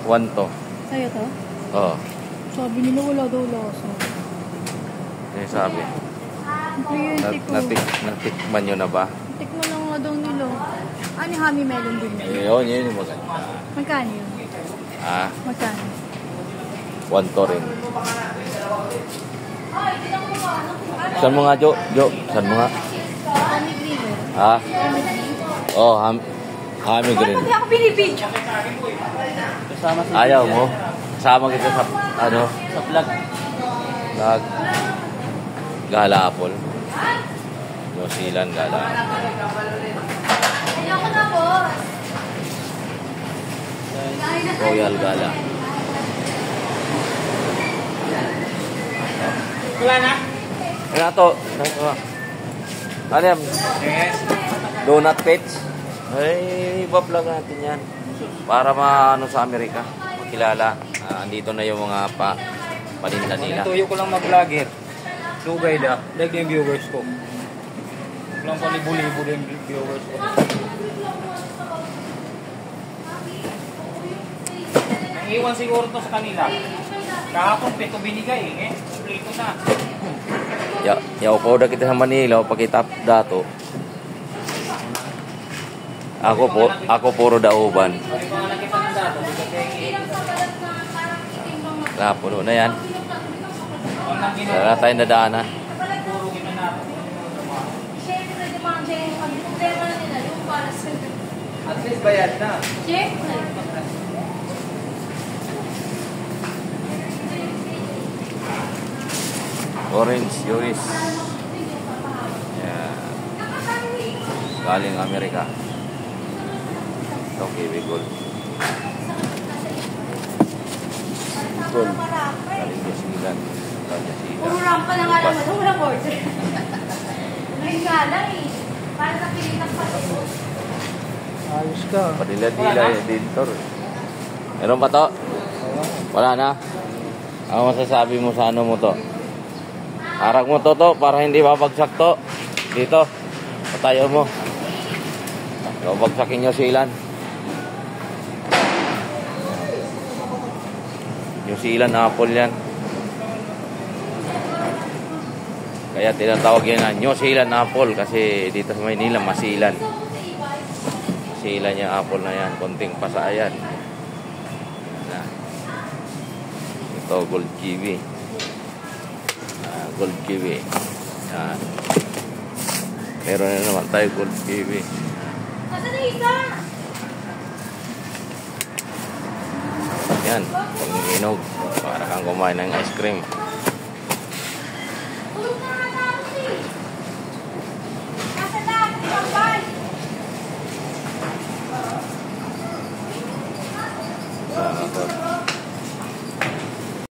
1 to. Sa'yo to? Oo. Sabi nila wala daw lasa. Ano sabi? Kliyente ko. Natikman nyo na ba? Tikman lang nga daw nila. Ano Hami Melon din nila? Yun yung maganda. Magkano yun? Ah, Magkano? 1 to rin. Saan mo nga, Jo? Saan mo nga? Hami River. Ha? Oh, Hami Green. Hindi ako binibidyo. Ayaw mo? Kasama kita sa, ano? Sa vlog. Gala Apple. New Zealand Gala. Ayoko na, boss. Royal Gala. Wala na? Ano to? Ano yan? Yes. Donut Pets? Ay, iba-vlog natin yan. Para maano sa Amerika. Makilala. Andito na yung mga paninda nila. Tuyo ko lang mag-vlogger. Lugay na. Like yung viewers ko. Lang palibo-libo din yung viewers ko. Naiiwan siguro to sa kanila. Kahapon pito binigay eh. Prito na. Yaw ko udah kita sa Manila. Pakita dato. Ako puro dauban. Pwede pa nga nakita ng dato. Puno na yan. Wala tayong dadaanan. At least bayad na. Orange juice. Yan. Galing Amerika. Ito, kiwi gold. Gold. Galing New Zealand. Puro rampa lang alam mo. Walang order. Ngayon nga lang eh. Para sa pilitan pa ito. Ayos ka. Padila-dila yung dintor. Meron pa to? Wala na? Ano masasabi mo sa ano mo to? Harap mo to para hindi mabagsak to. Dito. Patayo mo. Babagsakin New Zealand. New Zealand apple yan. Kaya tinatawag yan na New Zealand apple kasi dito sa Maynila masilan. Masilan yung apple na yan. Konting pasayan. Ito gold kiwi. Gold kiwi. Yan. Meron na naman tayo gold kiwi. Asa na isa? Yan. Pang-inog. Para kang kumain ng ice cream. Tulog na!